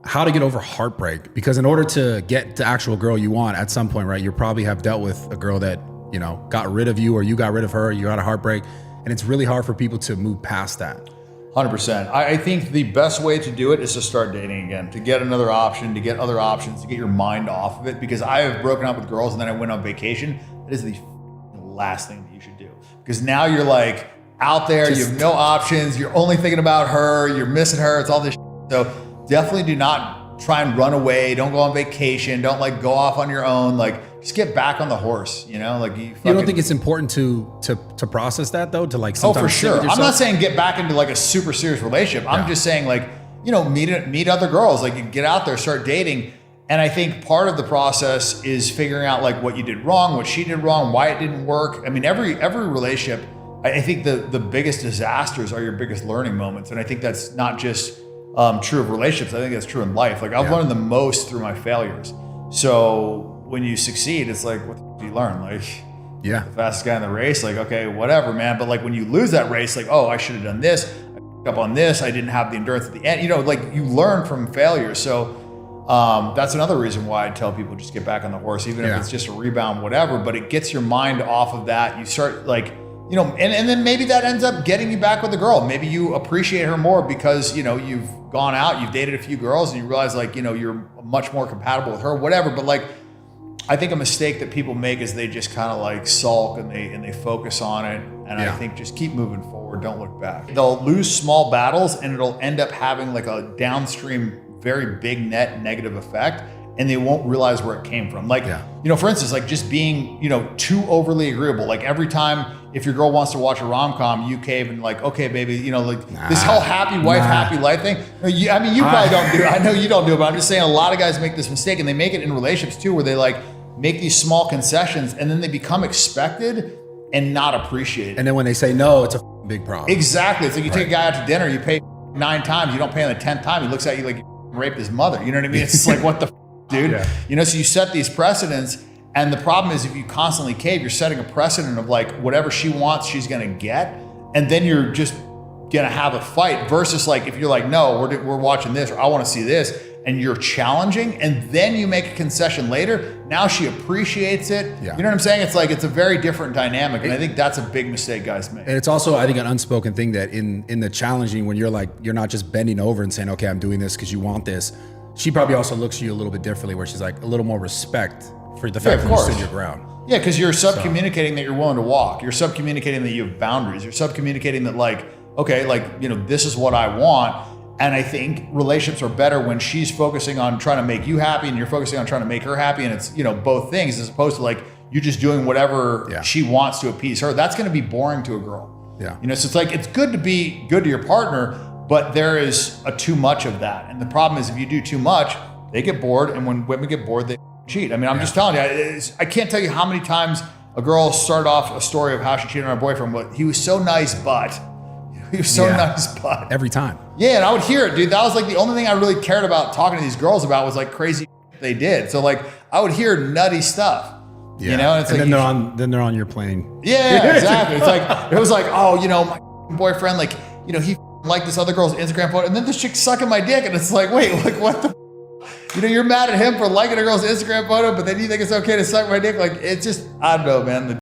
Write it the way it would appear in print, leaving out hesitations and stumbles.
how to get over heartbreak, because in order to get the actual girl you want at some point, right, you probably have dealt with a girl that, you know, got rid of you, or you got rid of her, you got a heartbreak, and it's really hard for people to move past that. 100%. I think the best way to do it is to start dating again, to get another option, to get other options, to get your mind off of it. Because I have broken up with girls and then I went on vacation. That is the last thing that you should do. Because now you're like out there, you have no options. You're only thinking about her. You're missing her. It's all this shit. So definitely do not try and run away. Don't go on vacation. Don't like go off on your own. Like just get back on the horse, you know, like you don't think it's important to process that though, to like sometimes for sure. I'm not saying get back into like a super serious relationship. I'm just saying like, you know, meet other girls, like get out there, start dating. And I think part of the process is figuring out like what you did wrong, what she did wrong, why it didn't work. I mean, every relationship, I think the biggest disasters are your biggest learning moments. And I think that's not just true of relationships. I think that's true in life. Like I've learned the most through my failures. So when you succeed, it's like, what do you learn? Like, the fastest guy in the race, like, okay, whatever, man. But like when you lose that race, like, oh, I should have done this. I picked up on this. I didn't have the endurance at the end. You know, like you learn from failure. So that's another reason why I tell people just get back on the horse, even if it's just a rebound, whatever. But it gets your mind off of that. You start like, you know, and then maybe that ends up getting you back with the girl. Maybe you appreciate her more because, you know, you've gone out, you've dated a few girls and you realize like, you know, you're much more compatible with her, whatever. But like, I think a mistake that people make is they just kind of like sulk and they focus on it. And I think just keep moving forward. Don't look back. They'll lose small battles and it'll end up having like a downstream, very big net negative effect. And they won't realize where it came from. Like, you know, for instance, like just being, you know, too overly agreeable. Like every time if your girl wants to watch a rom-com, you cave and like, okay, baby, you know, like this whole happy wife, happy life thing. I mean, you probably don't do it. I know you don't do it, but I'm just saying a lot of guys make this mistake and they make it in relationships too, where they like make these small concessions and then they become expected and not appreciated. And then when they say no, it's a big problem. Exactly. It's like you take a guy out to dinner, you pay 9 times, you don't pay on the 10th time. He looks at you like you raped his mother. You know what I mean? It's like, what the dude? You know, so you set these precedents. And the problem is if you constantly cave, you're setting a precedent of like whatever she wants, she's going to get. And then you're just going to have a fight versus like, if you're like, no, we're watching this, or I want to see this. And you're challenging, and then you make a concession later. Now she appreciates it. You know what I'm saying? It's like, it's a very different dynamic. And I think that's a big mistake guys make. And it's also, I think, an unspoken thing that in the challenging, when you're like, you're not just bending over and saying, okay, I'm doing this because you want this. She probably also looks at you a little bit differently, where she's like a little more respect for the fact that you stood your ground. Yeah, because you're sub-communicating that you're willing to walk. You're sub-communicating that you have boundaries. You're sub-communicating that like, okay, like, you know, this is what I want. And I think relationships are better when she's focusing on trying to make you happy and you're focusing on trying to make her happy. And it's, you know, both things, as opposed to like you just doing whatever she wants to appease her. That's going to be boring to a girl. You know, so it's like, it's good to be good to your partner, but there is a too much of that. And the problem is if you do too much, they get bored. And when women get bored, they cheat. I mean, I'm just telling you, I can't tell you how many times a girl started off a story of how she cheated on her boyfriend, but he was so nice, but he was so nice, but every time. Yeah, and I would hear it, dude. That was like the only thing I really cared about talking to these girls about was like crazy they did. So like I would hear nutty stuff. You know, and it's and like then they're on your plane. Yeah, exactly. It's like it was like, oh, you know, my boyfriend, like, you know, he liked this other girl's Instagram photo, and then this chick sucking my dick, and it's like, wait, like what the, you know, you're mad at him for liking a girl's Instagram photo, but then you think it's okay to suck my dick. Like it's just, I don't know, man.